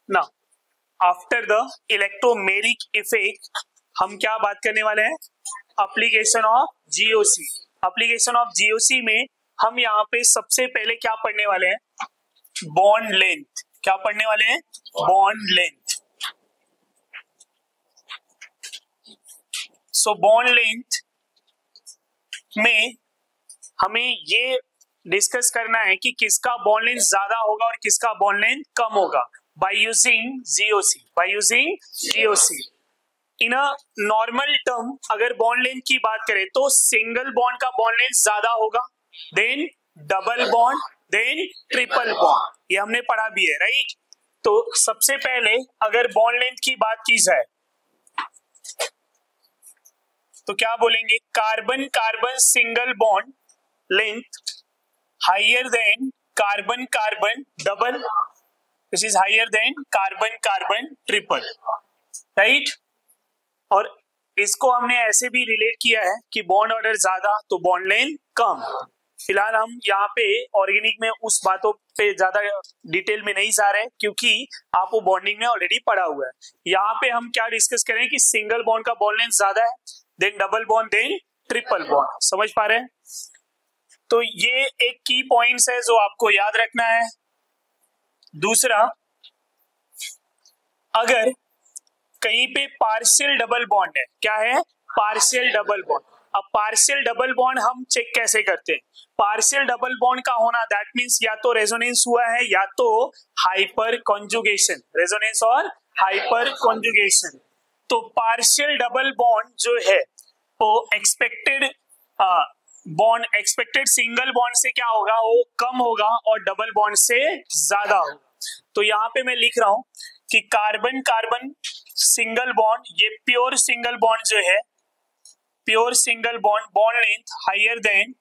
ना after the electromeric effect हम क्या बात करने वाले हैं, application of GOC. Application of GOC में हम यहाँ पे सबसे पहले क्या पढ़ने वाले हैं, बॉन्ड लेंथ। क्या पढ़ने वाले हैं, bond length. So bond length में हमें ये डिस्कस करना है कि किसका बॉन्ड लेंथ ज्यादा होगा और किसका बॉन्ड लेंथ कम होगा by using GOC. By using GOC in a normal term अगर बॉन्ड लेंथ की बात करें तो सिंगल बॉन्ड का बॉन्ड लेंथ ज्यादा होगा, then double bond, then triple bond. ये हमने पढ़ा भी है, राइट। तो सबसे पहले अगर बॉन्ड लेंथ की बात की जाए तो क्या बोलेंगे, carbon carbon single bond length higher than carbon carbon double, this is higher than carbon carbon triple, right. और इसको हमने ऐसे भी रिलेट किया है कि बॉन्ड ऑर्डर ज्यादा तो बॉन्ड लेंथ कम। फिलहाल हम यहाँ पे ऑर्गेनिक में उस बातों पे ज्यादा डिटेल में नहीं जा रहे क्योंकि आपको बॉन्डिंग में ऑलरेडी पढ़ा हुआ है। यहाँ पे हम क्या डिस्कस करें कि सिंगल बॉन्ड का बॉन्ड लेंथ ज्यादा है, then double bond, then triple bond. समझ पा रहे हैं। तो ये एक की पॉइंट्स है जो आपको याद रखना है। दूसरा, अगर कहीं पे पार्शियल डबल बॉन्ड है, क्या है, पार्शियल डबल बॉन्ड। अब पार्शियल डबल बॉन्ड हम चेक कैसे करते हैं, पार्शियल डबल बॉन्ड का होना दैट मींस या तो रेजोनेंस हुआ है या तो हाइपर कॉन्जुगेशन, रेजोनेंस और हाइपर कॉन्जुगेशन। तो पार्शियल डबल बॉन्ड जो है वो expected bond, expected single bond से क्या होगा, वो कम होगा और डबल बॉन्ड से ज्यादा होगा। तो यहाँ पे मैं लिख रहा हूं कि कार्बन कार्बन सिंगल बॉन्ड, ये प्योर सिंगल बॉन्ड जो है, pure single bond bond length higher than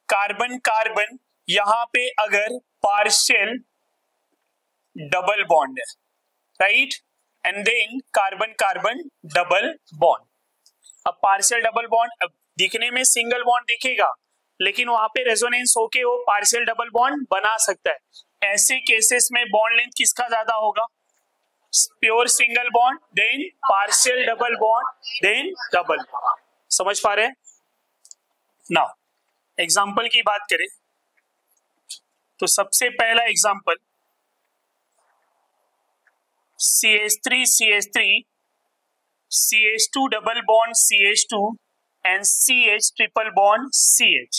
carbon carbon, यहां पे अगर पार्शियल डबल बॉन्ड है, right, and then carbon carbon double bond. अब पार्शियल डबल बॉन्ड दिखने में सिंगल बॉन्ड दिखेगा लेकिन वहां पे रेजोनेंस होके वो पार्शियल डबल बॉन्ड बना सकता है। ऐसे केसेस में बॉन्ड लेंथ किसका ज्यादा होगा, pure single bond, then partial double bond, then double bond. समझ पा रहे हैं। नाउ एग्जांपल की बात करें तो सबसे पहला example CH3 CH3 CH2 double bond CH2 and CH triple bond CH।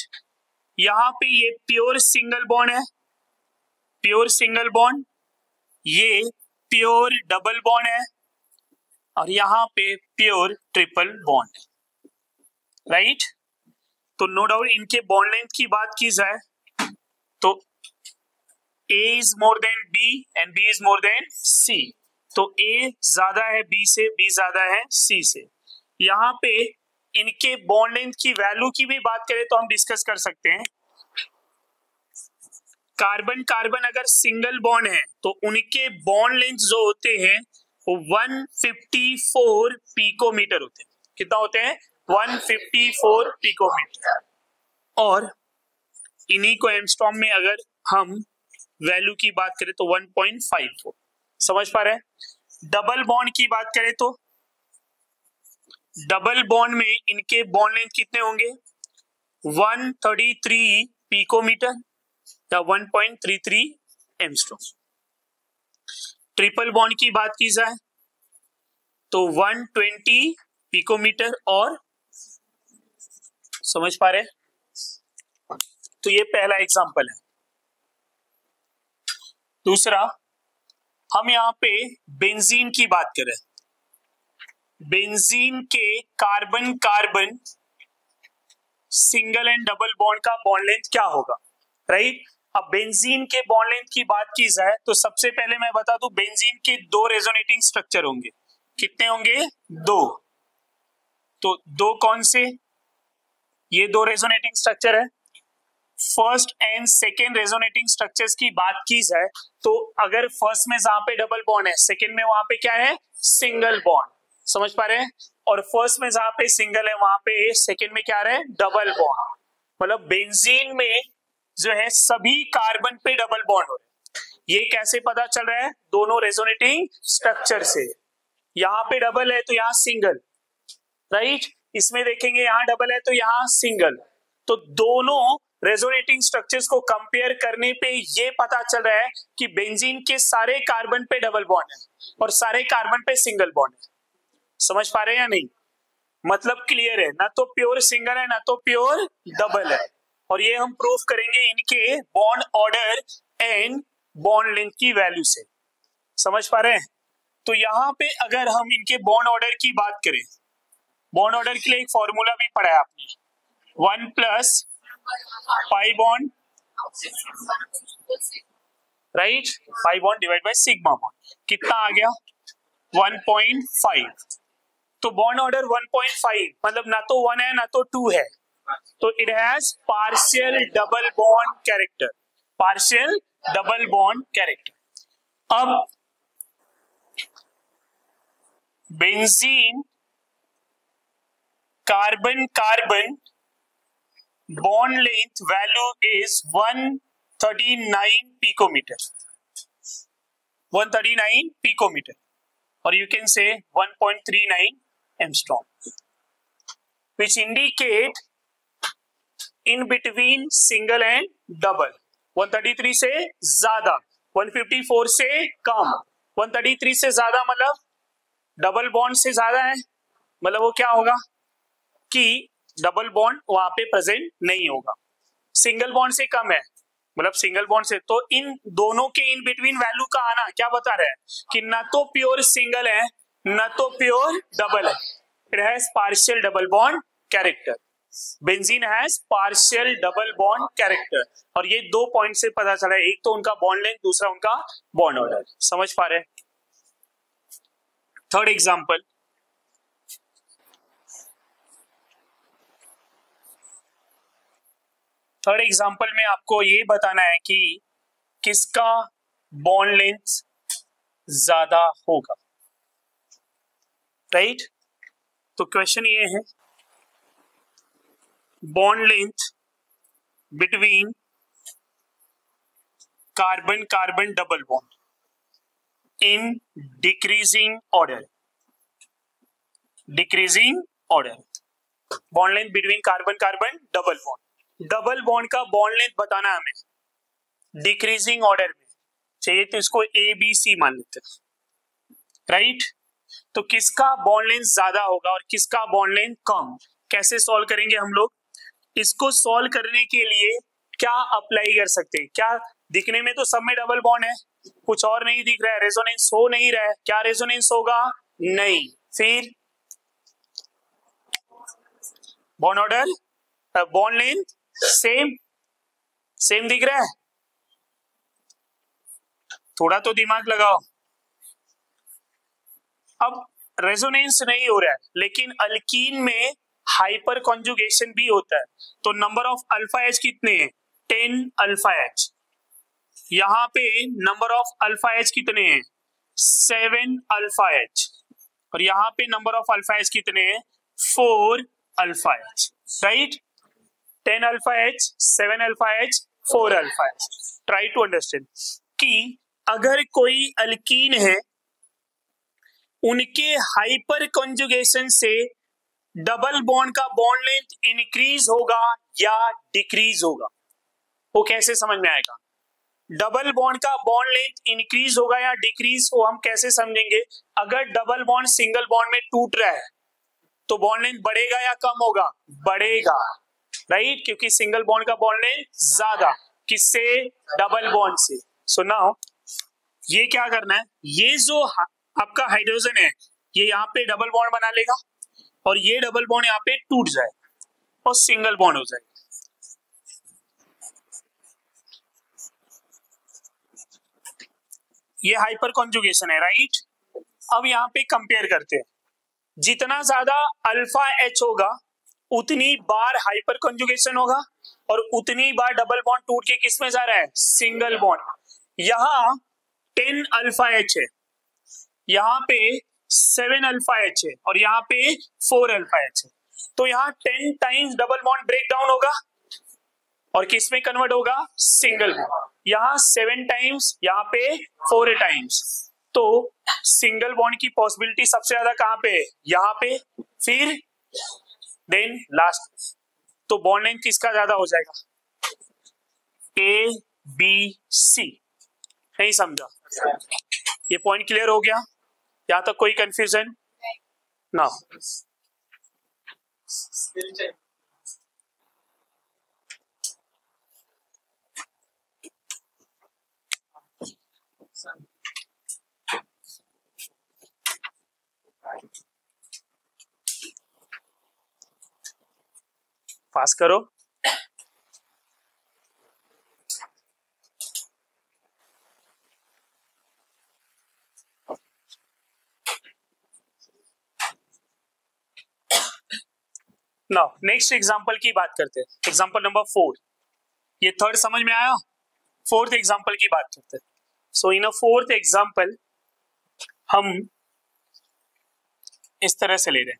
यहां पे ये प्योर सिंगल बॉन्ड है, प्योर सिंगल बॉन्ड, ये प्योर डबल बॉन्ड है और यहां पे प्योर ट्रिपल बॉन्ड है, राइट। तो नो डाउट इनके बॉन्ड लेंथ की बात की जाए तो A is more than B and B is more than C। तो A ज्यादा है B से, B ज्यादा है C से। यहाँ पे इनके बॉन्ड लेंथ की वैल्यू की भी बात करें तो हम डिस्कस कर सकते हैं। कार्बन कार्बन अगर सिंगल बॉन्ड है तो उनके बॉन्ड लेंथ जो होते हैं वो 154 पिकोमीटर होते हैं। कितना होते हैं, 154 पिकोमीटर। और इन्हीं को एंगस्ट्रॉम में अगर हम वैल्यू की बात करें तो 1.54। समझ पा रहे हैं। डबल बॉन्ड की बात करें तो डबल बॉन्ड में इनके बॉन्ड लेंथ कितने होंगे, 133 पिकोमीटर या 1.33 एंगस्ट्रॉम। ट्रिपल बॉन्ड की बात की जाए तो 120 पिकोमीटर। और समझ पा रहे, तो ये पहला एग्जांपल है। दूसरा, हम यहां पे बेंजीन की बात करें, बेंजीन के carbon carbon single and double bond का बॉन्ड लेंथ क्या होगा, राइट। अब बेंजीन के बॉन्ड लेंथ की बात की जाए तो सबसे पहले मैं बता दूं बेंजीन के दो रेजोनेटिंग स्ट्रक्चर होंगे। कितने होंगे, दो। तो दो कौन से, ये दो रेजोनेटिंग स्ट्रक्चर है। First and second resonating structures की बात की जाए तो अगर फर्स्ट में जहां पे डबल बॉन्ड है, सेकेंड में वहां पे क्या है, सिंगल बॉन्ड। समझ पा रहे हैं। और फर्स्ट में जहां पे सिंगल है वहां पे सेकेंड में क्या है, डबल बॉन्ड। मतलब बेंजीन में जो है सभी कार्बन पे डबल बॉन्ड हो रहे हैं, ये कैसे पता चल रहा है? दोनों रेजोनेटिंग स्ट्रक्चर से। यहाँ पे डबल है तो यहाँ सिंगल, राइट? इसमें देखेंगे यहाँ डबल है तो यहाँ सिंगल। तो दोनों रेजोनेटिंग स्ट्रक्चर्स को कंपेयर करने पे ये पता चल रहा है कि बेंजीन के सारे कार्बन पे डबल बॉन्ड है और सारे कार्बन पे सिंगल बॉन्ड है। समझ पा रहे हैं या नहीं? मतलब क्लियर है, ना तो प्योर सिंगल है ना तो प्योर डबल है। और ये हम प्रूफ करेंगे इनके bond order and bond length की वैल्यू से। समझ पा रहे हैं? तो यहाँ पे अगर हम इनके बॉन्ड ऑर्डर की बात करें, बॉन्ड ऑर्डर के लिए एक फॉर्मूला भी पढ़ा है आपने, 1 plus pi bond, right? Pi bond divide by sigma bond. कितना आ गया? 1.5। तो बॉन्ड ऑर्डर 1.5 मतलब ना तो 1 है ना तो 2 है, तो it has partial double bond character, partial double bond character. अब benzene carbon carbon bond length value is 139 picometre, 139 picometre, और you can say 1.39 angstrom, which indicate in between single and double। 133 से ज्यादा, 154 से कम, 133 से ज्यादा मतलब डबल बॉन्ड से ज्यादा है, मतलब वो क्या होगा कि डबल बॉन्ड वहां पे प्रेजेंट नहीं होगा। सिंगल बॉन्ड से कम है मतलब सिंगल बॉन्ड से, तो इन दोनों के इन बिटवीन वैल्यू का आना क्या बता रहा है कि ना तो प्योर सिंगल है ना तो प्योर डबल है। It has partial double bond character. Benzene has partial double bond character. और ये 2 पॉइंट से पता चला है, एक तो उनका बॉन्ड लेंथ, दूसरा उनका बॉन्ड ऑर्डर। समझ पा रहे हैं? थर्ड एग्जांपल, थर्ड एग्जांपल में आपको ये बताना है कि किसका बॉन्ड लेंथ ज्यादा होगा, राइट? तो क्वेश्चन ये है, bond length between carbon carbon double bond in decreasing order, decreasing order, bond length between carbon carbon double bond. Double bond का बॉन्ड लेंथ बताना है हमें डिक्रीजिंग ऑर्डर में चाहिए, तो इसको ए बी सी मान लेते हैं, राइट? तो किसका बॉन्ड लेंथ ज्यादा होगा और किसका बॉन्ड लेंथ कम, कैसे सॉल्व करेंगे हम लोग? इसको सॉल्व करने के लिए क्या अप्लाई कर सकते हैं? क्या दिखने में तो सब में डबल बॉन्ड है, कुछ और नहीं दिख रहा है, रेजोनेंस हो नहीं रहा है, क्या रेजोनेंस होगा? नहीं। फिर bond order, bond length same, same दिख रहा है? थोड़ा तो दिमाग लगाओ। अब रेजोनेंस नहीं हो रहा है, लेकिन अल्कीन में हाइपर कॉन्जुगेशन भी होता है, तो नंबर ऑफ अल्फा एच कितने हैं? 10 अल्फा एच। यहां पे नंबर ऑफ अल्फा एच कितने हैं? 7 अल्फा एच। और यहां पे नंबर ऑफ अल्फा एच कितने हैं? 4 alpha H, right? 10 alpha H, 7 alpha H, 4 alpha H. Try to understand कि अगर कोई अल्कीन है, उनके हाइपर कॉन्जुगेशन से डबल बॉन्ड का बॉन्ड लेंथ इंक्रीज होगा या डिक्रीज होगा, वो कैसे समझ में आएगा? डबल बॉन्ड का बॉन्ड लेंथ इंक्रीज होगा या डिक्रीज, वो हम कैसे समझेंगे? अगर डबल बॉन्ड सिंगल बॉन्ड में टूट रहा है तो बॉन्ड लेंथ बढ़ेगा या कम होगा? बढ़ेगा, राइट? क्योंकि सिंगल बॉन्ड का बॉन्ड लेंथ ज्यादा, किससे? डबल बॉन्ड से। सो नाउ ये क्या करना है, ये जो आपका हाइड्रोजन है ये यहाँ पे डबल बॉन्ड बना लेगा और ये डबल बॉन्ड यहाँ पे टूट जाएगा और सिंगल बॉन्ड हो जाएगा। ये हाइपर कॉन्जुगेशन है, राइट? अब यहाँ पे कंपेयर करते हैं, जितना ज्यादा अल्फा एच होगा उतनी बार हाइपर कॉन्जुगेशन होगा और उतनी बार डबल बॉन्ड टूट के किस में जा रहा है? Single bond. यहाँ 10 अल्फा एच है, यहाँ पे 7 अल्फा एच है और यहाँ पे 4 अल्फा एच है, तो यहाँ 10 times double bond break down होगा, और किस में कन्वर्ट होगा, सिंगल बॉन्ड। यहाँ 7 टाइम्स, यहाँ पे 4 टाइम्स, तो सिंगल बॉन्ड की पॉसिबिलिटी सबसे ज्यादा कहां पे है, यहाँ पे, फिर देन लास्ट। तो बॉन्ड लेंथ किसका ज्यादा हो जाएगा, ए बी सी। नहीं समझा, ये पॉइंट क्लियर हो गया, यहां तक कोई कंफ्यूजन ना। पास करो। नाउ नेक्स्ट एग्जांपल की बात करते हैं, एग्जांपल नंबर 4। ये थर्ड समझ में आया, फोर्थ एग्जांपल की बात करते हैं। सो इन अ फोर्थ एग्जांपल हम इस तरह से ले रहे हैं,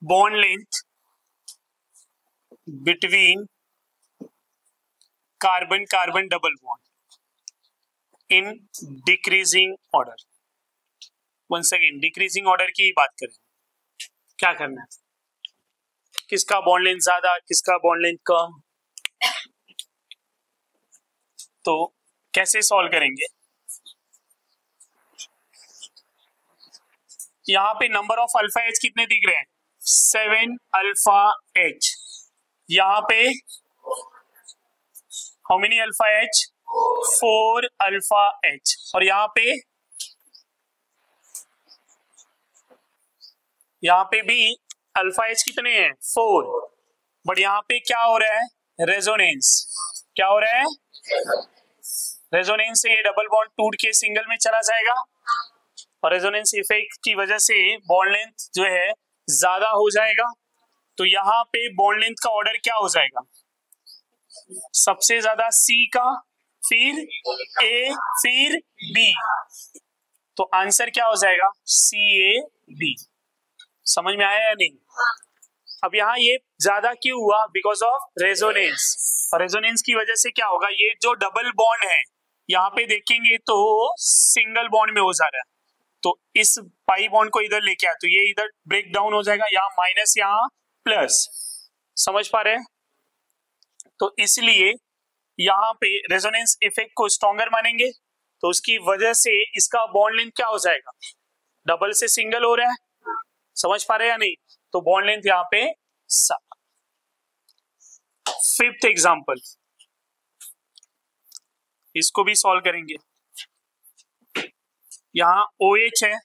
bond length between carbon carbon double bond in decreasing order. Once again decreasing order की बात करें, क्या करना है, किसका बॉन्ड लेंथ ज्यादा, किसका बॉन्ड लेंथ कम, तो कैसे सॉल्व करेंगे। यहां पे नंबर ऑफ अल्फा एच कितने दिख रहे हैं, 7 अल्फा एच। यहां पे how many alpha H, 4 alpha H. और यहां पे भी अल्फा एच कितने हैं, 4। बट यहां पे क्या हो रहा है, रेजोनेंस। क्या हो रहा है, रेजोनेंस से ये डबल बॉन्ड टूट के सिंगल में चला जाएगा, और रेजोनेंस इफेक्ट की वजह से बॉन्ड लेंथ जो है ज्यादा हो जाएगा। तो यहाँ पे बॉन्ड लेंथ का ऑर्डर क्या हो जाएगा, सबसे ज्यादा सी का, फिर ए, फिर बी। तो आंसर क्या हो जाएगा, सी ए बी। समझ में आया या नहीं। अब यहाँ ये ज्यादा क्यों हुआ, बिकॉज ऑफ रेजोनेंस। और रेजोनेंस की वजह से क्या होगा, ये जो डबल बॉन्ड है यहाँ पे देखेंगे तो सिंगल बॉन्ड में हो जा रहा है। तो इस पाई बॉन्ड को इधर लेके आए तो ये इधर ब्रेक डाउन हो जाएगा, यहाँ माइनस यहाँ प्लस। समझ पा रहे हैं। तो इसलिए यहाँ पे रेजोनेंस इफेक्ट को स्ट्रॉन्गर मानेंगे, तो उसकी वजह से इसका बॉन्ड लेंथ क्या हो जाएगा, डबल से सिंगल हो रहा है। समझ पा रहे हैं या नहीं। तो बॉन्ड लेंथ यहाँ पे 7। फिफ्थ एग्जांपल, इसको भी सॉल्व करेंगे। यहाँ OH है,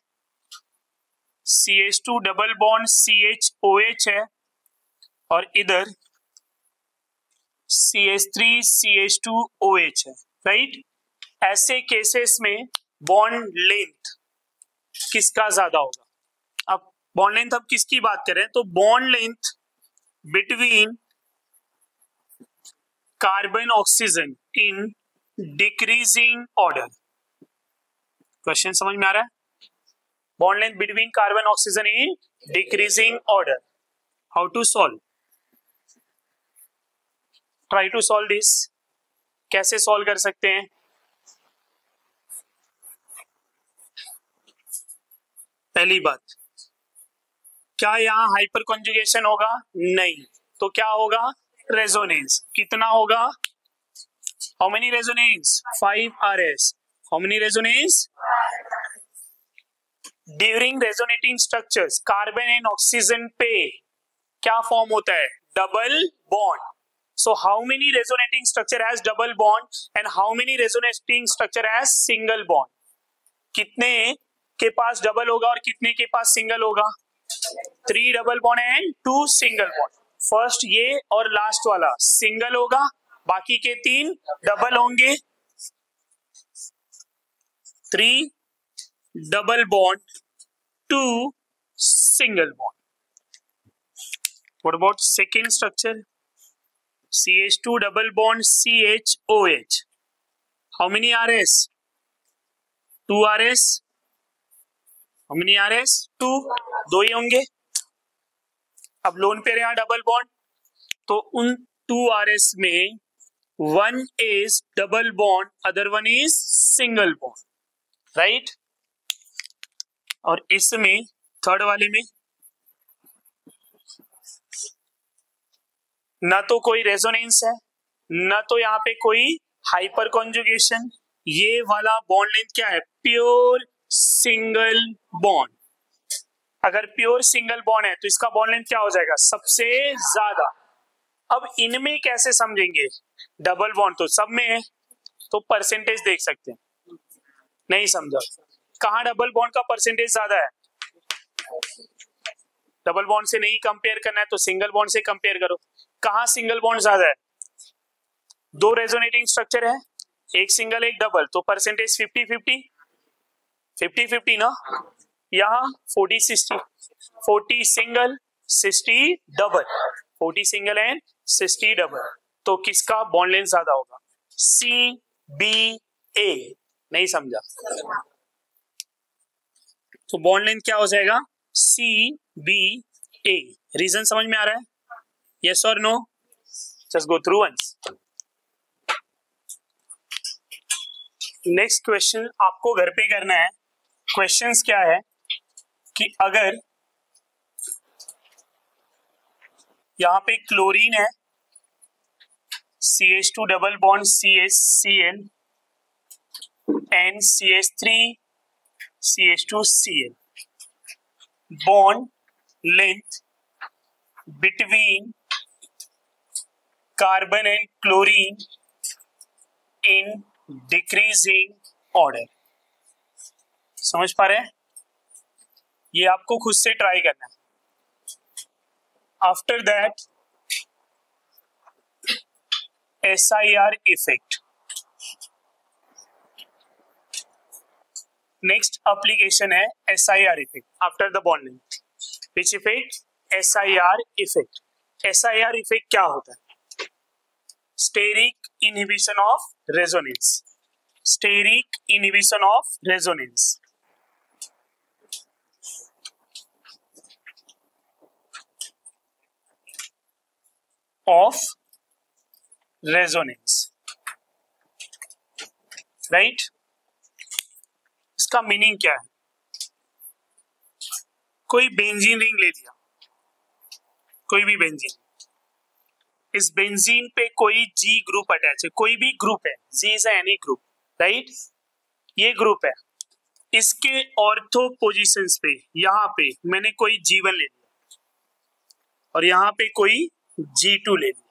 CH2 डबल बॉन्ड CHOH है, और इधर CH3CH2OH है, राइट। ऐसे केसेस में बॉन्ड लेंथ किसका ज्यादा होगा। अब बॉन्ड लेंथ हम किसकी बात करें, तो bond length between carbon oxygen in decreasing order. Question समझ में आ रहा है। Bond length between carbon oxygen in decreasing order, how to solve, try to solve this. कैसे सॉल्व कर सकते हैं, पहली बात, क्या यहाँ हाइपर कॉन्जुगेशन होगा, नहीं। तो क्या होगा, रेजोनेंस। कितना होगा, how many resonance, 5 RS। How many resonance, during resonating structures carbon and oxygen पे क्या फॉर्म होता है, double bond. So how many resonating structure has double bond and how many resonating structure has single bond. कितने के पास double होगा और कितने के पास सिंगल होगा, 3 double bond and 2 single bond. First ये और लास्ट वाला सिंगल होगा, बाकी के 3 डबल होंगे। 3 double bond 2 single bond. What about second structure, CH2 double bond CHOH. How many RS? 2 RS. How many RS? 2. 2 ही होंगे. अब लोन पेयर यहाँ डबल बॉन्ड, तो उन 2 RS में one is double bond, other one is single bond, right? और इसमें third वाले में ना तो कोई रेजोनेंस है, ना तो यहाँ पे कोई हाइपर कॉन्जुगेशन. ये वाला बॉन्ड लेंथ क्या है? Pure single bond. अगर प्योर सिंगल बॉन्ड है तो इसका बॉन्ड लेंथ क्या हो जाएगा? सबसे ज्यादा. अब इनमें कैसे समझेंगे? डबल बॉन्ड तो सब में है, तो परसेंटेज देख सकते हैं. नहीं समझा? कहां डबल बॉन्ड का परसेंटेज ज्यादा है? डबल बॉन्ड से नहीं कंपेयर करना है तो सिंगल बॉन्ड से कंपेयर करो. कहां सिंगल बॉन्ड ज्यादा है? 2 रेजोनेटिंग स्ट्रक्चर है, एक सिंगल एक डबल, तो परसेंटेज 50-50. 50-50 ना. यहाँ 40-60. 40 single 60 double. 40 single and 60 double. तो किसका बॉन्ड लेंथ ज्यादा होगा? CBA. नहीं समझा? तो बॉन्ड लेंथ क्या हो जाएगा? CBA. रीजन समझ में आ रहा है? यस और no? Just go through once. Next question आपको घर पे करना है. क्वेश्चंस क्या है कि अगर यहां पे क्लोरीन है, CH2 double bond CHCl and CH3 CH2Cl. Bond length between carbon and chlorine in decreasing order. समझ पा रहे हैं? ये आपको खुद से ट्राई करना है. After that SIR effect. Next application है SIR effect after the bond length. Which effect? SIR effect. SIR effect क्या होता है? Steric inhibition of resonance. Steric inhibition of resonance. Of resonance, right? इसका मीनिंग क्या है? कोई बेंजीन रिंग ले लिया, कोई भी बेंजीन. इस बेंजीन पे कोई G ग्रुप अटैच है, कोई भी ग्रुप है, G is any group, right? ये ग्रुप है. इसके ऑर्थो पोजीशंस पे यहां पे मैंने कोई G1 ले लिया और यहां पे कोई G2 ले लिया.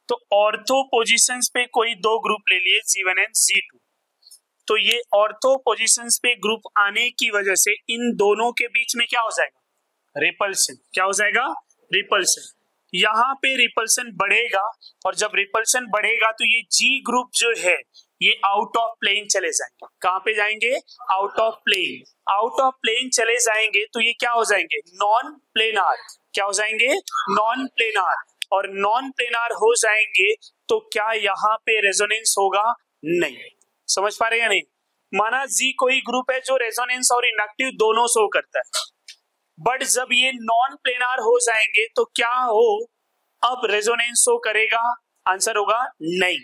तो ऑर्थो पोजीशंस पे कोई 2 ग्रुप ले लिए, G1 एंड G2. तो ये ऑर्थो पोजीशंस पे ग्रुप आने की वजह से इन दोनों के बीच में क्या हो जाएगा? रिपल्सन. क्या हो जाएगा? रिपल्सन. यहाँ पे रिपल्सन बढ़ेगा और जब रिपल्सन बढ़ेगा तो ये G ग्रुप जो है ये आउट ऑफ प्लेन चले जाएंगे. कहां पे जाएंगे? Out of plane. Out of plane चले जाएंगे तो ये क्या हो जाएंगे? Non planar. क्या हो जाएंगे? Non planar. और नॉन प्लेनार हो जाएंगे तो क्या यहाँ पे रेजोनेंस होगा? नहीं. समझ पा रहे हैं या नहीं? माना G कोई ग्रुप है जो रेजोनेंस और इंडक्टिव दोनों शो करता है, बट जब ये नॉन प्लेनार हो जाएंगे तो क्या हो? अब रेजोनेंस शो करेगा? आंसर होगा नहीं.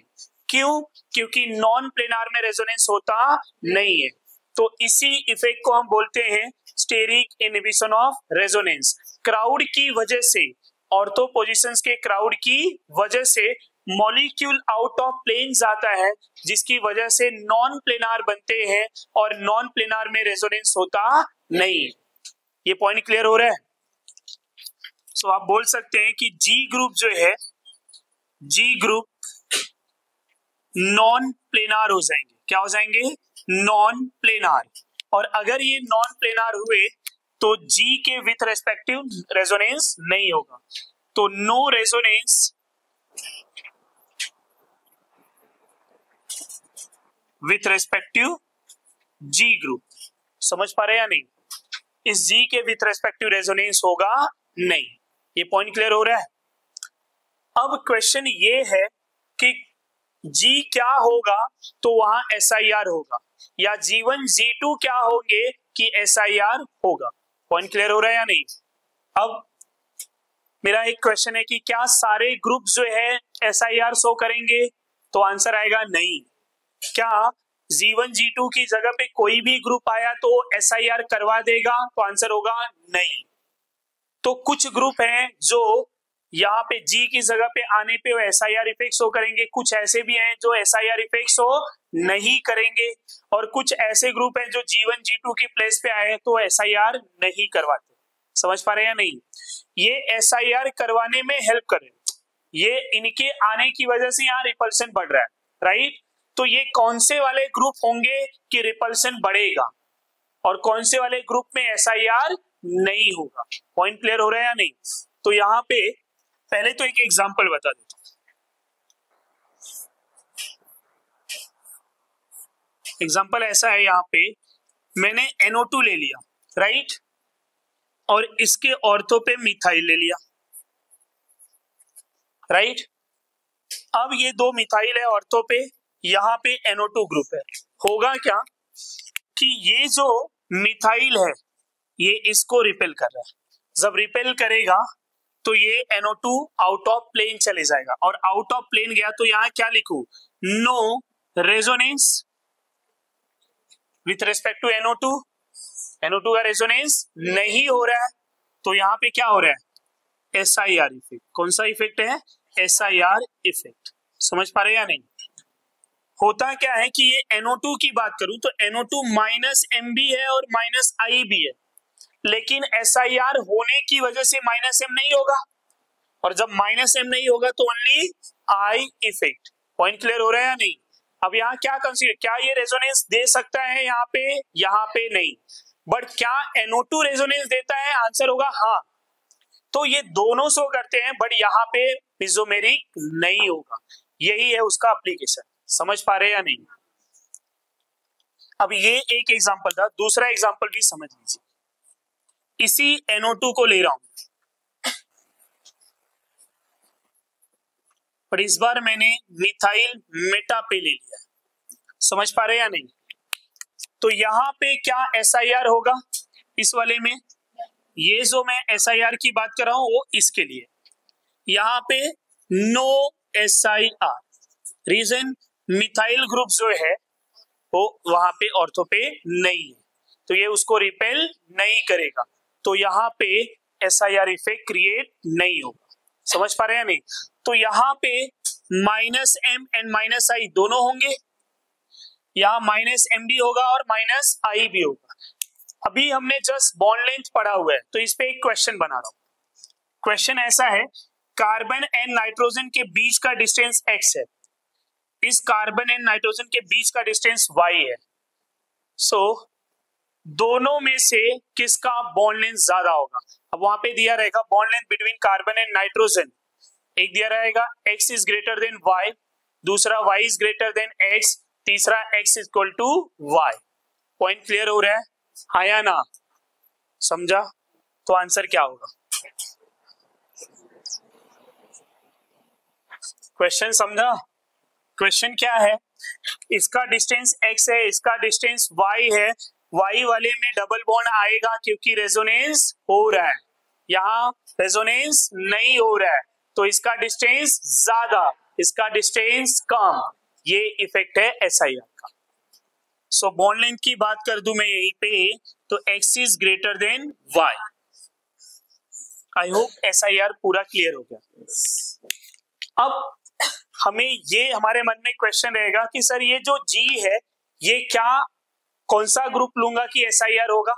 क्यों? क्योंकि नॉन प्लेनार में रेजोनेंस होता नहीं है. तो इसी इफेक्ट को हम बोलते हैं steric inhibition of resonance. Crowd की वजह से, ऑर्थो पोजीशंस के क्राउड की वजह से मॉलिक्यूल आउट ऑफ प्लेन जाता है, जिसकी वजह से नॉन प्लेनार बनते हैं और नॉन प्लेनार में रेजोनेंस होता नहीं. ये पॉइंट क्लियर हो रहा है? सो आप बोल सकते हैं कि G ग्रुप जो है, G ग्रुप नॉन प्लेनार हो जाएंगे. क्या हो जाएंगे? Non planar. और अगर ये नॉन प्लेनार हुए तो G के विथ रेस्पेक्टिव रेजोनेंस नहीं होगा. तो no resonance with respective G group. समझ पा रहे हैं या नहीं? इस G के विथ रेस्पेक्टिव रेजोनेंस होगा नहीं. ये पॉइंट क्लियर हो रहा है? अब क्वेश्चन ये है कि जी क्या होगा तो वहां SIR होगा, या G1 G2 क्या होंगे कि SIR होगा। पॉइंट क्लियर हो रहा है या नहीं? अब मेरा एक क्वेश्चन है कि क्या सारे ग्रुप जो है SIR शो करेंगे, तो आंसर आएगा नहीं। क्या G1 G2 की जगह पे कोई भी ग्रुप आया तो SIR करवा देगा, तो आंसर होगा नहीं। तो कुछ ग्रुप हैं जो यहाँ पे G की जगह पे आने पे वो SIR इफेक्ट शो करेंगे, कुछ ऐसे भी हैं जो SIR इफेक्ट शो नहीं करेंगे, और कुछ ऐसे ग्रुप हैं जो G1 G2 की प्लेस पे आए तो SIR नहीं करवाते। समझ पा रहे हैं या नहीं? ये SIR करवाने में हेल्प कर रहे हैं, ये इनके आने की वजह से यहाँ रिपल्सन बढ़ रहा है, राइट? तो ये कौन से वाले ग्रुप होंगे कि रिपल्सन बढ़ेगा, और कौन से वाले ग्रुप में SIR नहीं होगा। पॉइंट क्लियर हो रहा है या नहीं? तो यहाँ पे पहले तो एक एग्जांपल बता देता हूं। एग्जांपल ऐसा है, यहाँ पे मैंने NO2 ले लिया, राइट, और इसके ऑर्थो पे मिथाइल ले लिया, राइट। अब ये दो मिथाइल है ऑर्थो पे, यहाँ पे NO2 ग्रुप है। होगा क्या कि ये जो मिथाइल है ये इसको रिपेल कर रहा है, जब रिपेल करेगा तो ये NO2 आउट ऑफ प्लेन चले जाएगा, और आउट ऑफ प्लेन गया तो यहाँ क्या लिखूं? No resonance with respect to NO2। NO2 का रेजोनेंस नहीं हो रहा है, तो यहाँ पे क्या हो रहा है? SIR effect. कौन सा इफेक्ट है? SIR effect. समझ पा रहे हैं या नहीं? होता क्या है कि ये NO2 की बात करूं तो NO2 माइनस M भी है और माइनस I भी है, लेकिन SIR होने की वजह से माइनस M नहीं होगा, और जब माइनस M नहीं होगा तो only I effect. Point clear हो रहा है या नहीं? अब यहाँ क्या कंसीडर, क्या ये रेजोनेंस दे सकता है यहाँ पे नहीं, बट क्या NO2 रेजोनेंस देता है? आंसर होगा हाँ। तो ये दोनों शो करते हैं, बट यहाँ पे मेसोमेरिक नहीं होगा, यही है उसका एप्लीकेशन। समझ पा रहे हैं या नहीं? अब ये एक एग्जांपल था, दूसरा एग्जांपल भी समझ लीजिए। इसी NO2 को ले रहा हूं, पर इस बार मैंने मिथाइल मेटा पे ले लिया। समझ पा रहे हैं या नहीं? तो यहाँ पे क्या SIR होगा इस वाले में? ये जो मैं SIR की बात कर रहा हूं वो इसके लिए, यहाँ पे no SIR। Reason, methyl group जो है वो वहां पे ऑर्थो पे नहीं है, तो ये उसको रिपेल नहीं करेगा, तो यहाँ पे SIR इफेक्ट क्रिएट नहीं होगा। समझ पा रहे हैं नहीं? तो यहाँ पे minus M and minus I दोनों होंगे, यहाँ माइनस M भी होगा और माइनस I भी होगा। अभी हमने जस्ट बॉन्ड लेंथ पढ़ा हुआ है, तो इस पे एक क्वेश्चन बना रहा हूं। क्वेश्चन ऐसा है, कार्बन एंड नाइट्रोजन के बीच का डिस्टेंस x है, इस कार्बन एंड नाइट्रोजन के बीच का डिस्टेंस y है। सो दोनों में से किसका बॉन्ड लेंथ ज्यादा होगा? अब वहां पे दिया रहेगा bond length between carbon and nitrogen, एक दिया रहेगा x is greater than y, दूसरा y is greater than x, तीसरा x is equal to y। Point clear हो रहा है? हाँ या ना? समझा? तो आंसर क्या होगा? क्वेश्चन समझा? क्वेश्चन क्या है, इसका डिस्टेंस x है, इसका डिस्टेंस y है, y वाले में डबल बॉन्ड आएगा क्योंकि रेजोनेंस हो रहा है, यहाँ रेजोनेंस नहीं हो रहा है, तो इसका डिस्टेंस ज्यादा, इसका डिस्टेंस कम। ये इफेक्ट है SIR का। सो बॉन्ड लेंथ की बात कर दूं मैं यहीं पे, तो x is greater than y। I hope SIR पूरा क्लियर हो गया। अब हमें ये हमारे मन में क्वेश्चन रहेगा कि सर ये जो G है ये क्या, कौन सा ग्रुप लूंगा कि SIR होगा,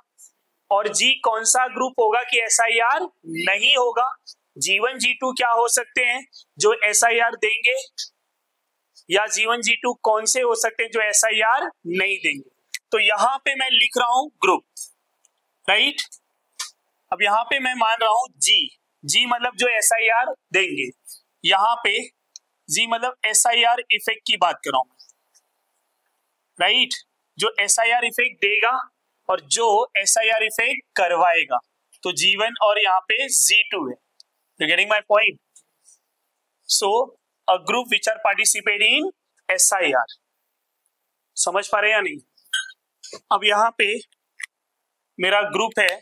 और G कौन सा ग्रुप होगा कि SIR नहीं होगा। G1 G2 क्या हो सकते हैं जो SIR देंगे, या G1 G2 कौन से हो सकते हैं जो SIR नहीं देंगे। तो यहां पे मैं लिख रहा हूं ग्रुप, राइट। अब यहां पे मैं मान रहा हूं G मतलब जो SIR देंगे, यहां पे G मतलब SIR इफेक्ट की बात कर रहा हूं, राइट, जो SIR इफेक्ट देगा और जो SIR इफेक्ट करवाएगा, तो G1 और यहाँ पे G2 है। You getting my point? So a group which are participate in SIR. समझ पा रहे हैं या नहीं? अब यहां पे मेरा ग्रुप है,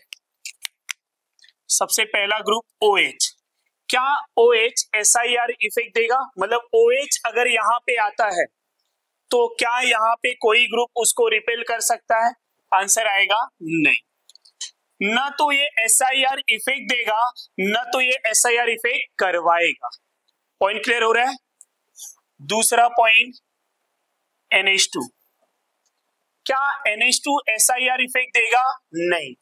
सबसे पहला ग्रुप OH. क्या OH SIR इफेक्ट देगा? मतलब OH अगर यहां पे आता है तो क्या यहां पे कोई ग्रुप उसको रिपेल कर सकता है? आंसर आएगा नहीं. ना तो ये SIR इफेक्ट देगा, ना तो ये SIR इफेक्ट करवाएगा. पॉइंट क्लियर हो रहा है? दूसरा पॉइंट NH2. क्या NH2 SIR इफेक्ट देगा? नहीं.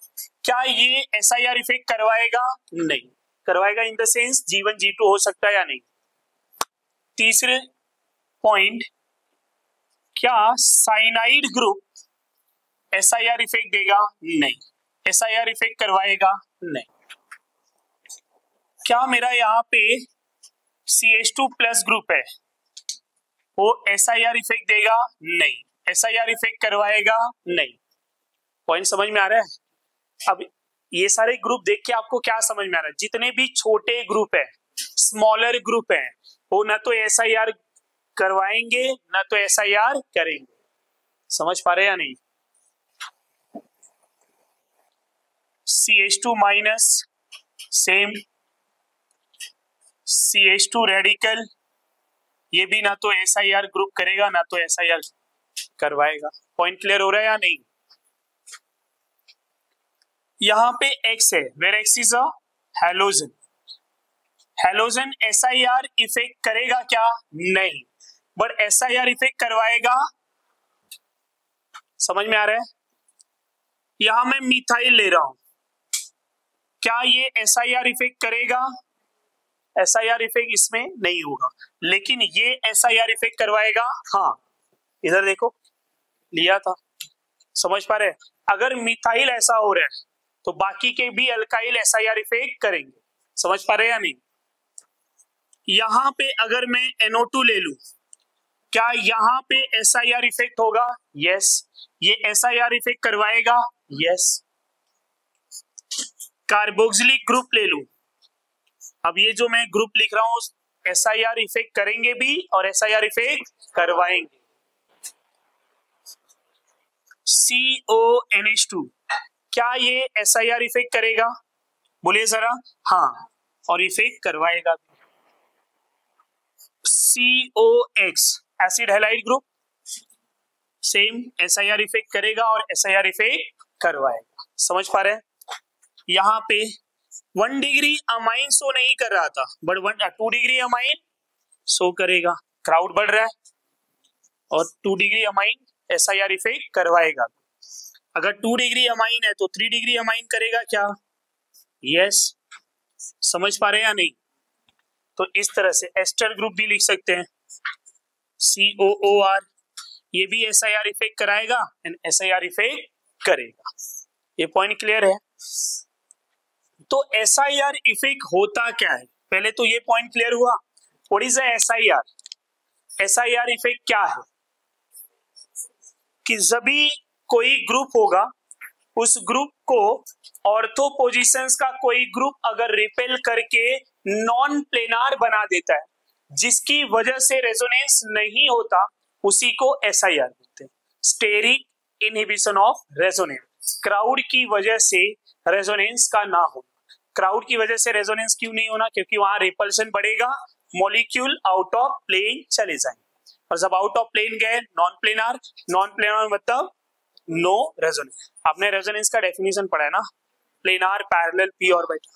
क्या ये SIR इफेक्ट करवाएगा? नहीं. करवाएगा in the sense G1 G2 हो सकता है या नहीं. तीसरे पॉइंट, क्या साइनाइड ग्रुप SIR इफेक्ट देगा? नहीं. SIR इफेक्ट करवाएगा? नहीं. क्या मेरा यहाँ पे CH2 प्लस ग्रुप है, वो SIR इफेक्ट देगा? नहीं. SIR इफेक्ट करवाएगा? नहीं. पॉइंट समझ में आ रहा है? अब ये सारे ग्रुप देख के आपको क्या समझ में आ रहा है? जितने भी छोटे ग्रुप है, स्मॉलर ग्रुप है, वो ना तो SIR करवाएंगे ना तो SIR करेंगे. समझ पा रहे हैं या नहीं? CH2 minus same, CH2 radical, ये भी ना तो SIR ग्रुप करेगा ना तो SIR करवाएगा. पॉइंट क्लियर हो रहा है या नहीं? यहां पे X है, where X is a halogen. Halogen SIR effect करेगा क्या? नहीं. बट SIR इफेक्ट करवाएगा. समझ में आ रहा है? यहां मैं मिथाइल ले रहा हूं, क्या ये SIR इफेक्ट करेगा? SIR इफेक्ट इसमें नहीं होगा, लेकिन ये SIR इफेक्ट करवाएगा. हाँ, इधर देखो, लिया था. समझ पा रहे हैं? अगर मिथाइल ऐसा हो रहा है तो बाकी के भी अल्काइल SIR इफेक्ट करेंगे. समझ पा रहे हैं या नहीं? यहां पे अगर मैं NO2 ले लूं, क्या यहां पे SIR इफेक्ट होगा? यस. ये SIR इफेक्ट करवाएगा? यस. कार्बोक्सिलिक ग्रुप ले लूं, अब ये जो मैं ग्रुप लिख रहा हूं SIR इफेक्ट करेंगे भी और SIR इफेक्ट करवाएंगे. CONH2, क्या ये SIR इफेक्ट करेगा? बोलिए जरा. हाँ, और इफेक्ट करवाएगा. COX, acid halide group, same SIR effect करेगा और SIR इफेक्ट करवाएगा. समझ पा रहे हैं? यहां पे 1 डिग्री अमाइन शो नहीं कर रहा था, बट 2 डिग्री अमाइन शो करेगा. क्राउड बढ़ रहा है और 2 डिग्री अमाइन SIR इफेक्ट करवाएगा. अगर 2 डिग्री अमाइन है तो 3 डिग्री अमाइन करेगा क्या? यस. समझ पा रहे हैं या नहीं? तो इस तरह से एस्टर ग्रुप भी लिख सकते हैं, COOR, ये भी SIR इफेक्ट कराएगा एंड SIR इफेक्ट करेगा. ये पॉइंट क्लियर है? तो SIR इफेक्ट होता क्या है? पहले तो ये पॉइंट क्लियर हुआ. What is the SIR? SIR effect क्या है? कि जब भी कोई ग्रुप होगा, उस ग्रुप को ऑर्थो पोजीशंस का कोई ग्रुप अगर रिपेल करके नॉन प्लेनार बना देता है, जिसकी वजह से रेजोनेंस नहीं होता, उसी को SIR बोलते हैं. Steric inhibition of resonance. Crowd की वजह से रेजोनेंस का ना होना. क्राउड की वजह से रेजोनेंस क्यों नहीं होना? क्योंकि वहां रिपल्शन बढ़ेगा, मॉलिक्यूल आउट ऑफ प्लेन चले जाएंगे, और जब आउट ऑफ प्लेन गए नॉन प्लेनार. नॉन प्लेनार मतलब नो रेजोनेंस. आपने रेजोनेंस का डेफिनेशन पढ़ा है ना? Planar, parallel, P orbit.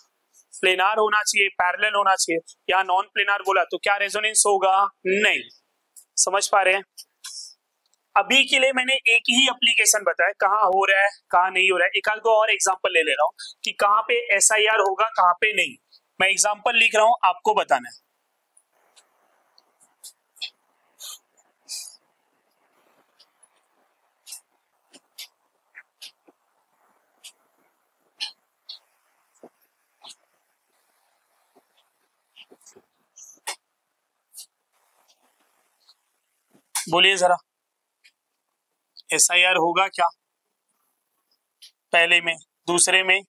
Planar होना चाहिए, पैरेलल होना चाहिए. या नॉन प्लेनार बोला तो क्या रेजोनेंस होगा? नहीं. समझ पा रहे हैं? अभी के लिए मैंने एक ही एप्लीकेशन बताया, कहां हो रहा है कहां नहीं हो रहा है. एक आध दो और एग्जांपल ले रहा हूं कि कहां पे SIR होगा कहां पे नहीं. मैं एग्जांपल लिख रहा हूं, आपको बताना है. बोलिए जरा, SIR होगा क्या पहले में, दूसरे में?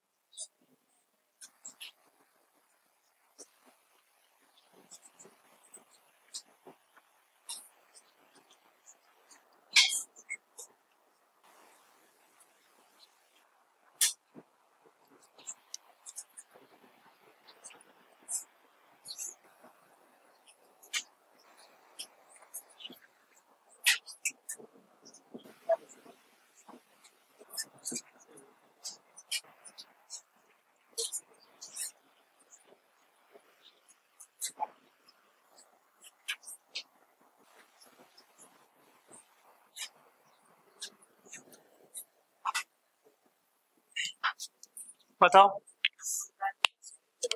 बताओ।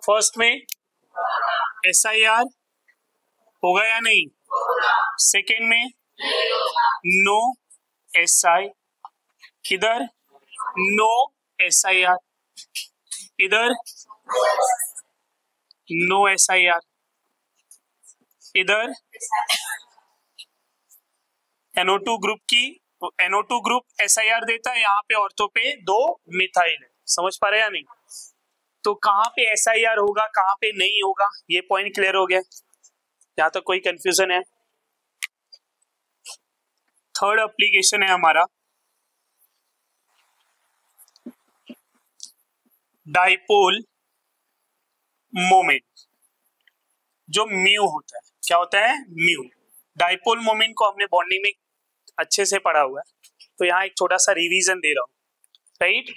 फर्स्ट में SIR होगा या नहीं, सेकेंड में नो SI, इधर नो SIR, इधर नो SIR, इधर NO2 ग्रुप की NO2 ग्रुप SIR देता है, यहाँ पे ऑर्थो पे 2 मिथाइल है। समझ पा रहे या नहीं? तो कहाँ पे SIR होगा, कहाँ पे नहीं होगा, ये पॉइंट क्लियर हो गया। यहाँ तक कोई कंफ्यूजन है? थर्ड एप्लीकेशन है हमारा डाइपोल मोमेंट, जो म्यू होता है। क्या होता है? म्यू। डाइपोल मोमेंट को हमने बॉन्डिंग में अच्छे से पढ़ा हुआ है, तो यहाँ एक छोटा सा रिवीजन दे रहा हूं, राइट।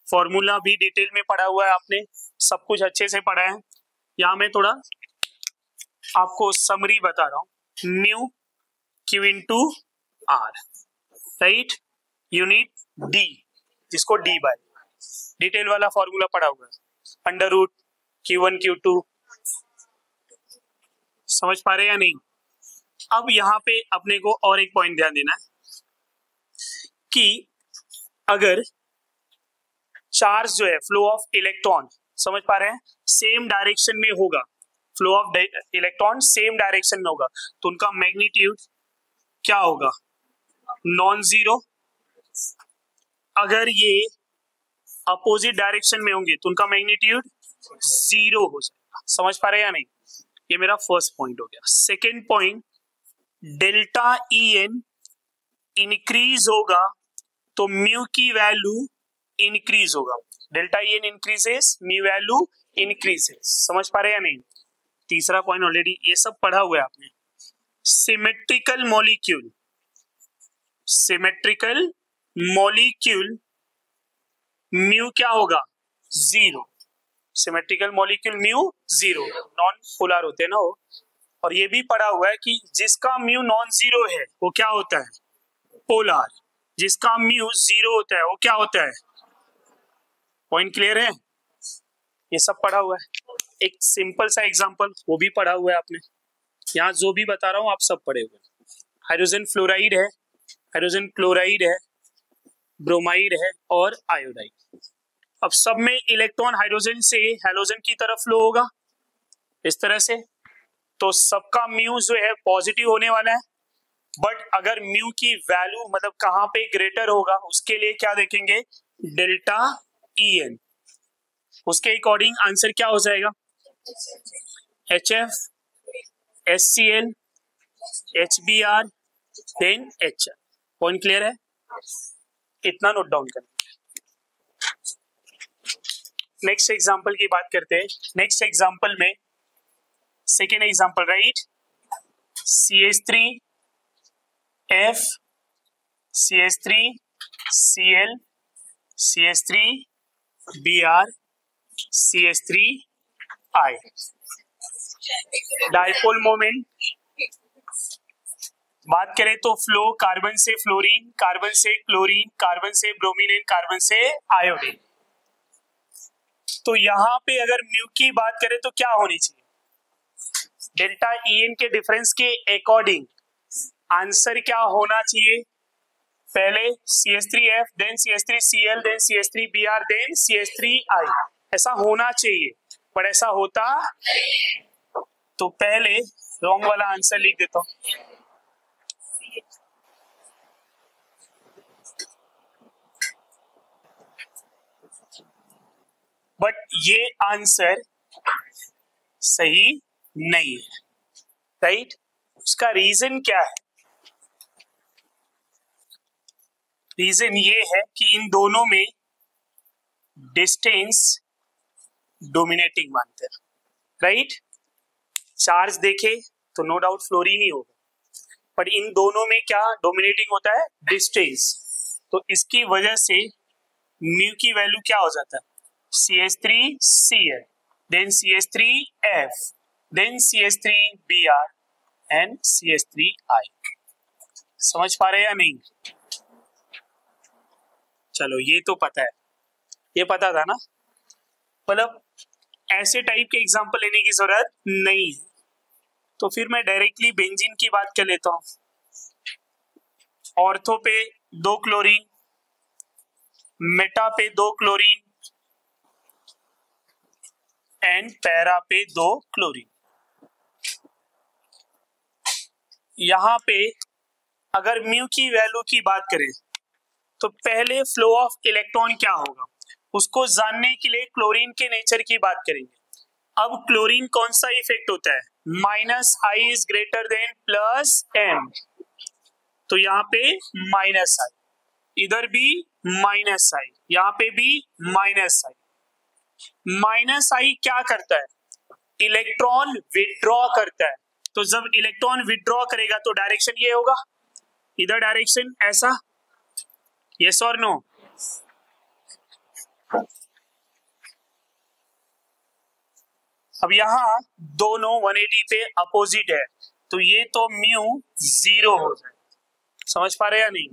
फॉर्मूला भी डिटेल में पढ़ा हुआ है आपने, सब कुछ अच्छे से पढ़ा है। यहाँ मैं थोड़ा आपको समरी बता रहा हूं। Mu Q into R, right. Unit D, जिसको D बाय, डिटेल वाला फॉर्मूला पढ़ा हुआ है, अंडर रूट Q1 Q2। समझ पा रहे या नहीं? अब यहाँ पे अपने को और एक पॉइंट ध्यान देना है कि अगर चार्ज जो है, फ्लो ऑफ इलेक्ट्रॉन, समझ पा रहे हैं, सेम डायरेक्शन में होगा, flow of electron same direction में होगा, तो उनका मैग्नीट्यूड क्या होगा? Non zero. अगर ये अपोजिट डायरेक्शन में होंगे तो उनका मैग्नीट्यूड 0 हो जाएगा। समझ पा रहे हैं या नहीं? ये मेरा फर्स्ट पॉइंट हो गया। Second point, delta EN increase होगा तो म्यू की वैल्यू इंक्रीज होगा। Delta EN increases, mu value increases. समझ पा रहे हैं या नहीं? तीसरा पॉइंट ऑलरेडी ये सब पढ़ा हुआ है आपने। Symmetrical molecule, symmetrical molecule mu क्या होगा? 0। Symmetrical molecule mu 0, non polar होते हैं ना वो। और ये भी पढ़ा हुआ है कि जिसका म्यू नॉन जीरो है वो क्या होता है? पोलर। जिसका म्यू 0 होता है वो क्या होता है? पॉइंट क्लियर है? ये सब पढ़ा हुआ है। एक सिंपल सा एग्जांपल वो भी पढ़ा हुआ है आपने। यहाँ जो भी बता रहा हूं आप सब पढ़े हुए। हाइड्रोजन फ्लोराइड है, हाइड्रोजन क्लोराइड है, ब्रोमाइड है और आयोडाइड। अब सब में इलेक्ट्रॉन हाइड्रोजन से हैलोजन की तरफ फ्लो होगा इस तरह से, तो सबका म्यू जो है पॉजिटिव होने वाला है। बट अगर म्यू की वैल्यू मतलब कहां पे ग्रेटर होगा, उसके लिए क्या देखेंगे? Delta EN। उसके अकॉर्डिंग आंसर क्या हो जाएगा? HF, HCl, HBr, then HR। Point clear है? इतना नोट डाउन करें। नेक्स्ट एग्जांपल की बात करते हैं। नेक्स्ट एग्जांपल में second example, right. CH3 F, CH3 Cl, CH3 Br, CH3 I। Dipole moment बात करें तो फ्लो कार्बन से फ्लोरीन, कार्बन से क्लोरीन, कार्बन से ब्रोमीन एंड कार्बन से आयोडीन। तो यहां पे अगर म्यू की बात करें तो क्या होनी चाहिए? डेल्टा EN के डिफरेंस के अकॉर्डिंग आंसर क्या होना चाहिए? पहले CH3F, then CH3Cl, then CH3Br, then CH3I। ऐसा होना चाहिए, पर ऐसा होता तो पहले रॉन्ग वाला आंसर लिख देता हूं। बट ये आंसर सही नहीं है, राइट। उसका रीजन क्या है? रीजन ये है कि इन दोनों में डिस्टेंस डोमिनेटिंग मानते हैं, राइट। चार्ज देखे तो नो डाउट फ्लोरीन ही होगा, पर इन दोनों में क्या डोमिनेटिंग होता है? डिस्टेंस। तो इसकी वजह से म्यू की वैल्यू क्या हो जाता है? CH3Cl, then CH3F, then CH3Br and CH3I। समझ पा रहे हैं या नहीं? चलो ये तो पता है। ये पता था ना, मतलब ऐसे टाइप के एग्जांपल लेने की जरूरत नहीं है। तो फिर मैं डायरेक्टली बेंजीन की बात कर लेता हूं। ऑर्थो पे 2 क्लोरीन, मेटा पे 2 क्लोरीन एंड पैरा पे 2 क्लोरीन। यहां पे अगर म्यू की वैल्यू की बात करें तो पहले फ्लो ऑफ इलेक्ट्रॉन क्या होगा उसको जानने के लिए क्लोरीन के नेचर की बात करेंगे। अब क्लोरीन कौन सा इफेक्ट होता है, minus I is greater than plus M, तो यहाँ पे माइनस आई, इधर भी माइनस आई, यहाँ पे भी माइनस आई। माइनस आई क्या करता है, इलेक्ट्रॉन विड्रॉ करता है। तो जब इलेक्ट्रॉन विड्रॉ करेगा तो डायरेक्शन ये होगा, इधर डायरेक्शन ऐसा, यस और नो। अब यहां दोनों 180 पे अपोजिट है, तो ये तो म्यू 0 हो जाए, समझ पा रहे या नहीं।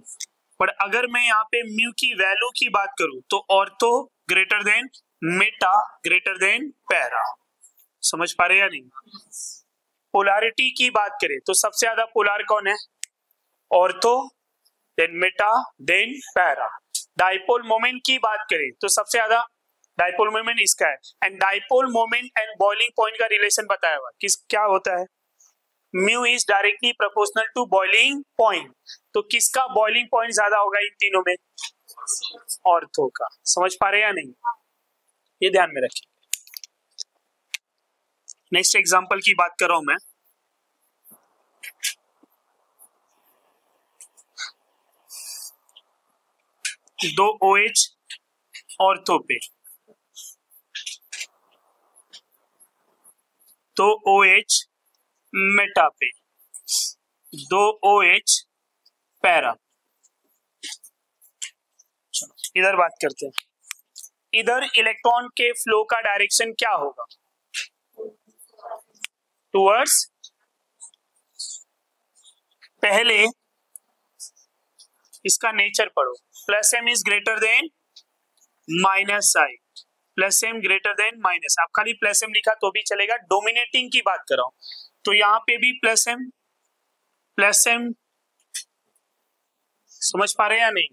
पर अगर मैं यहाँ पे म्यू की वैल्यू की बात करूं तो ortho greater than Meta greater than para, समझ पा रहे या नहीं। पोलैरिटी की बात करें तो सबसे ज्यादा पोलर कौन है, ortho, then meta, then para. Dipole moment की बात करें तो सबसे ज्यादा डाइपोल मोमेंट इसका है। And dipole moment and boiling point का रिलेशन बताया हुआ किस क्या होता है, mu is directly proportional to boiling point. तो किसका बॉइलिंग पॉइंट ज्यादा होगा इन तीनों में, ऑर्थो का। समझ पा रहे या नहीं, ये ध्यान में रखिए। नेक्स्ट एग्जांपल की बात कर रहा हूं मैं। दो OH ऑर्थो पे, दो OH मेटा पे, दो OH पैरा। इधर बात करते हैं, इधर इलेक्ट्रॉन के फ्लो का डायरेक्शन क्या होगा, टुवर्ड्स, पहले इसका नेचर पढ़ो, plus M is greater than minus I, plus M greater than minus, आप खाली प्लस एम लिखा तो भी चलेगा, डोमिनेटिंग की बात कर रहा हूं तो यहां पे भी प्लस एम, समझ पा रहे हैं या नहीं।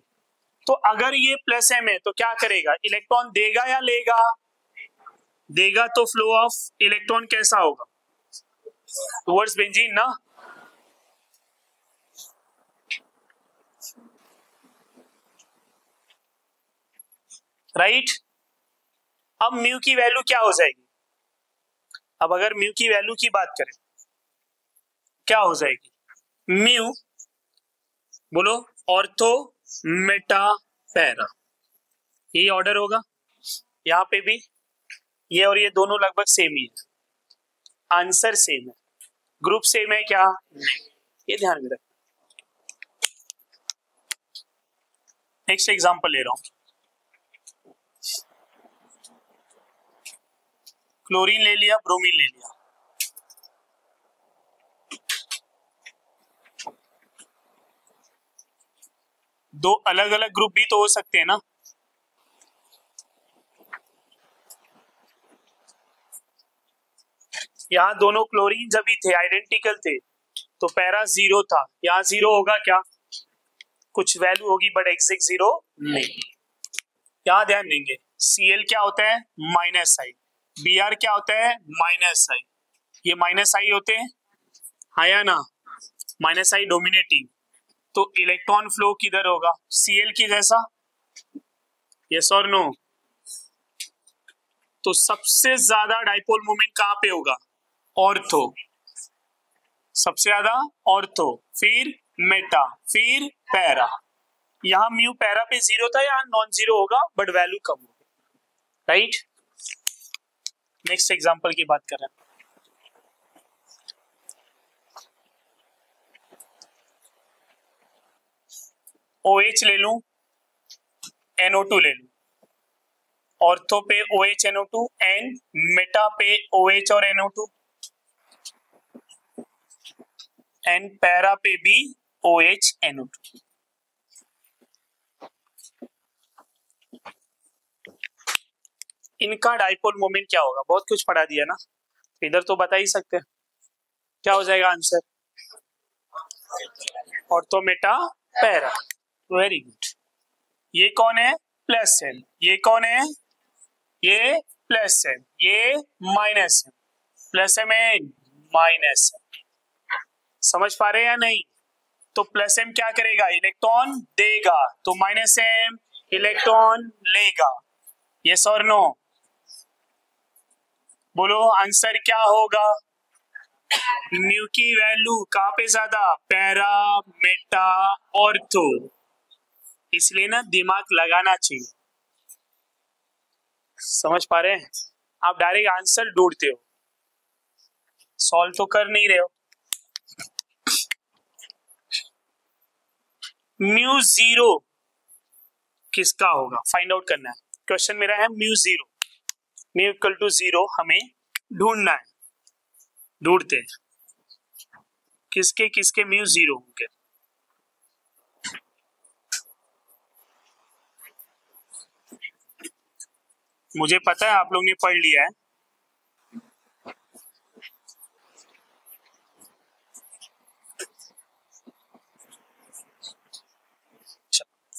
तो अगर ये प्लस एम है तो क्या करेगा, इलेक्ट्रॉन देगा या लेगा, देगा, तो फ्लो ऑफ इलेक्ट्रॉन कैसा होगा, टुवर्ड्स बेंजीन ना। राइट, अब म्यू की वैल्यू क्या हो जाएगी, अब अगर म्यू की वैल्यू की बात करें क्या हो जाएगी, म्यू बोलो ऑर्थो मेटा पैरा, यही ऑर्डर होगा। यहां पे भी ये और ये दोनों लगभग सेम ही है, आंसर सेम है, ग्रुप सेम है क्या, ये ध्यान में रखना। नेक्स्ट एग्जांपल ले रहा हूं, क्लोरीन ले लिया, ब्रोमीन ले लिया, दो अलग अलग ग्रुप भी तो हो सकते हैं ना। यहां दोनों क्लोरीन जब भी थे आइडेंटिकल थे तो पैरा 0 था, यहां 0 होगा क्या, कुछ वैल्यू होगी बट एग्जैक्ट 0 नहीं। यहां ध्यान देंगे, Cl क्या होता है माइनस आई, Br क्या होता है माइनस आई, ये माइनस आई होते हैं, हाँ या ना, माइनस आई डोमिनेटिंग, तो इलेक्ट्रॉन फ्लो किधर होगा, Cl की जैसा, यस और नो। तो सबसे ज्यादा डाइपोल मोमेंट कहां पे होगा, ऑर्थो, सबसे ज्यादा ऑर्थो, फिर मेटा, फिर पैरा। यहां म्यू पैरा पे 0 था, यहां नॉन 0 होगा बट वैल्यू कम होगी, राइट। नेक्स्ट एग्जांपल की बात कर रहे हैं, OH ले लूं, NO2 ले लूं, ऑर्थो पे OH NO2 एंड मेटा पे OH और NO2 एंड पैरा पे भी OH NO2। इनका डाइपोल मोमेंट क्या होगा? बहुत कुछ पढ़ा दिया ना, इधर तो बता ही सकते हैं। क्या हो जाएगा answer? Ortho meta para. Very good. ये कौन है? प्लस है। ये कौन है? ये प्लस है, ये माइनस है। प्लस एम एन माइनस है। समझ पा रहे हैं या नहीं? तो प्लस एम क्या करेगा? इलेक्ट्रॉन देगा, तो माइनस एम इलेक्ट्रॉन लेगा। यस और नो? बोलो आंसर क्या होगा? म्यू की वैल्यू कहां पे ज्यादा? Para, Meta, ortho. इसलिए ना दिमाग लगाना चाहिए। समझ पा रहे हैं? आप डायरेक्ट आंसर ढूंढते हो, सॉल्व तो कर नहीं रहे हो। म्यू जीरो किसका होगा फाइंड आउट करना है। क्वेश्चन मेरा है mu zero, mu equal to zero हमें ढूंढना है। ढूंढते हैं किसके किसके म्यू जीरो होंगे। मुझे पता है आप लोग ने पढ़ लिया है।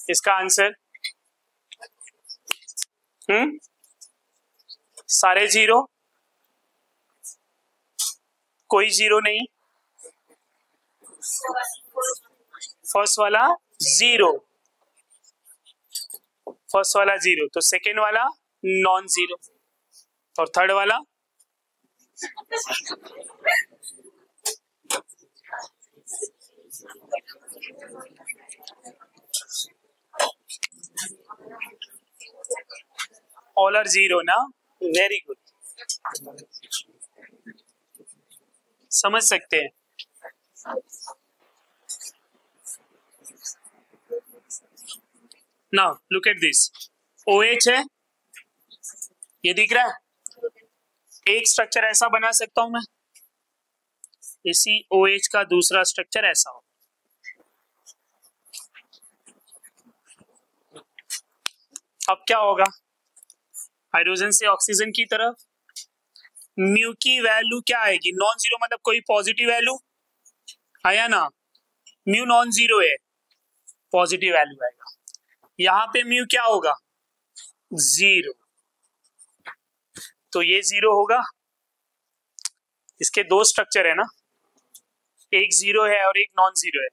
इसका आंसर सारे जीरो, कोई जीरो नहीं, फर्स्ट वाला जीरो, फर्स्ट वाला जीरो, तो सेकेंड वाला नॉन जीरो, और थर्ड वाला ऑल आर जीरो ना। वेरी गुड, समझ सकते हैं। Now look at this, OH है, ये दिख रहा है। एक स्ट्रक्चर ऐसा बना सकता हूं मैं, इसी OH का दूसरा स्ट्रक्चर ऐसा हो। अब क्या होगा? हाइड्रोजन से ऑक्सीजन की तरफ म्यू की वैल्यू क्या आएगी? नॉन जीरो, मतलब कोई पॉजिटिव वैल्यू आया ना। म्यू नॉन जीरो है, पॉजिटिव वैल्यू आएगा। यहां पे म्यू क्या होगा? जीरो, तो ये जीरो होगा। इसके दो स्ट्रक्चर है ना, एक जीरो है और एक नॉन जीरो है,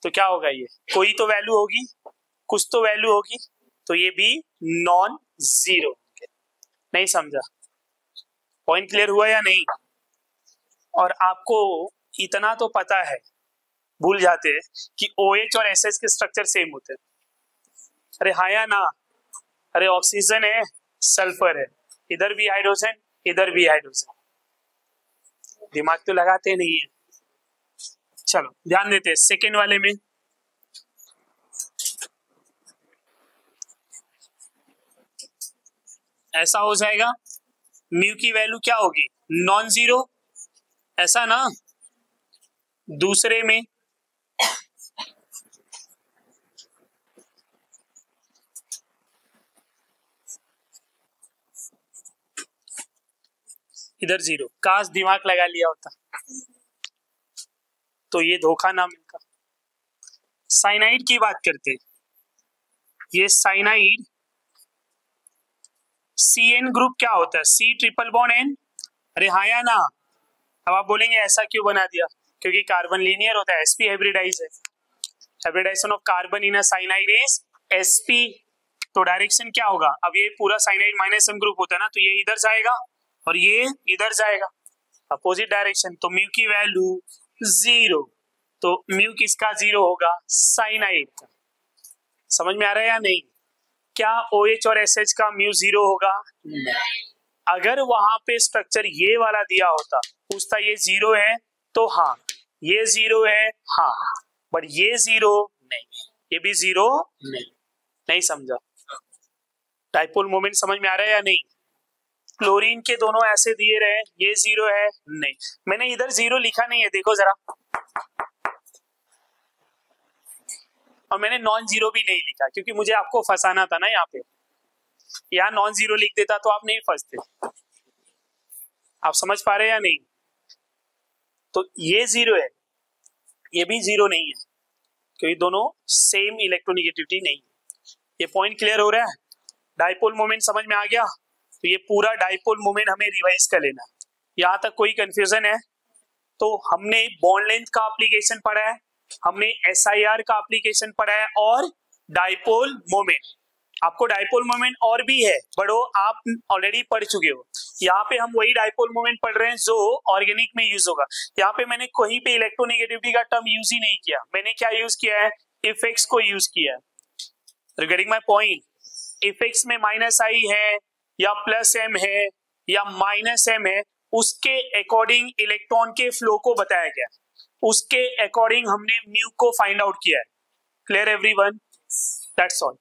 तो क्या होगा? ये कोई तो वैल्यू होगी, कुछ तो वैल्यू होगी, तो ये भी नॉन जीरो। नहीं समझा? पॉइंट क्लियर हुआ या नहीं? और आपको इतना तो पता है, भूल जाते हैं कि OH और SS के स्ट्रक्चर सेम होते हैं। अरे हाँ या ना? अरे ऑक्सीजन है, सल्फर है, इधर भी हाइड्रोजन, इधर भी हाइड्रोजन। दिमाग तो लगाते नहीं है। चलो ध्यान देते हैं सेकेंड वाले में। ऐसा हो जाएगा, म्यू की वैल्यू क्या होगी? नॉन जीरो, ऐसा ना। दूसरे में इधर जीरो। काश दिमाग लगा लिया होता तो ये धोखा ना मिलता। साइनाइड की बात करते हैं। ये साइनाइड CN ग्रुप क्या होता है? C triple bond N। अरे हाँ या ना? अब आप बोलेंगे ऐसा क्यों बना दिया? क्योंकि कार्बन लीनियर होता है, sp हाइब्रिडाइज है। Hybridization of carbon in a cyanide is sp। तो डायरेक्शन क्या होगा? अब ये पूरा साइनाइड माइनस M ग्रुप होता है ना, तो ये इधर जाएगा और ये इधर जाएगा, अपोजिट डायरेक्शन। तो म्यू की वैल्यू जीरो, तो म्यू किसका जीरो होगा? साइनाइड का। समझ में आ रहा है या नहीं? क्या OH और SH का म्यू जीरो होगा? नहीं। अगर वहां पे स्ट्रक्चर ये वाला दिया होता, पूछता ये जीरो है तो हाँ, ये जीरो है हाँ, बट ये जीरो नहीं, ये भी जीरो नहीं। नहीं समझा? डाइपोल मोमेंट समझ में आ रहा है या नहीं? क्लोरीन के दोनों ऐसे दिए रहे, ये जीरो है नहीं, मैंने इधर जीरो लिखा नहीं है, देखो जरा, और मैंने नॉन जीरो भी नहीं लिखा क्योंकि मुझे आपको फंसाना था ना यहाँ पे। यहाँ नॉन जीरो लिख देता तो आप नहीं फंसते। आप समझ पा रहे हैं या नहीं? तो ये जीरो है, ये भी जीरो नहीं है, क्योंकि दोनों सेम इलेक्ट्रोनेगेटिविटी नहीं है। ये पॉइंट क्लियर हो रहा है? डाइपोल मोमेंट समझ में आ गया? तो ये पूरा डाइपोल मोमेंट हमें रिवाइज कर लेना। यहाँ तक कोई कंफ्यूजन है? तो हमने बॉन्ड लेंथ का एप्लीकेशन पढ़ा है, हमने SIR का एप्लीकेशन पढ़ा है और डाइपोल मोमेंट। आपको डाइपोल मोमेंट और भी है, बड़ो आप ऑलरेडी पढ़ चुके हो। यहाँ पे हम वही डाइपोल मोमेंट पढ़ रहे हैं जो ऑर्गेनिक में यूज होगा। यहाँ पे मैंने कहीं पे इलेक्ट्रोनेगेटिविटी का टर्म यूज ही नहीं किया, मैंने क्या यूज किया है? इफेक्ट्स को यूज किया है। रिगार्डिंग माय पॉइंट, इफेक्ट्स में -I है या +M है या -M है, उसके अकॉर्डिंग इलेक्ट्रॉन के फ्लो को बताया गया, उसके अकॉर्डिंग हमने म्यू को फाइंड आउट किया है। Clear everyone? That's all.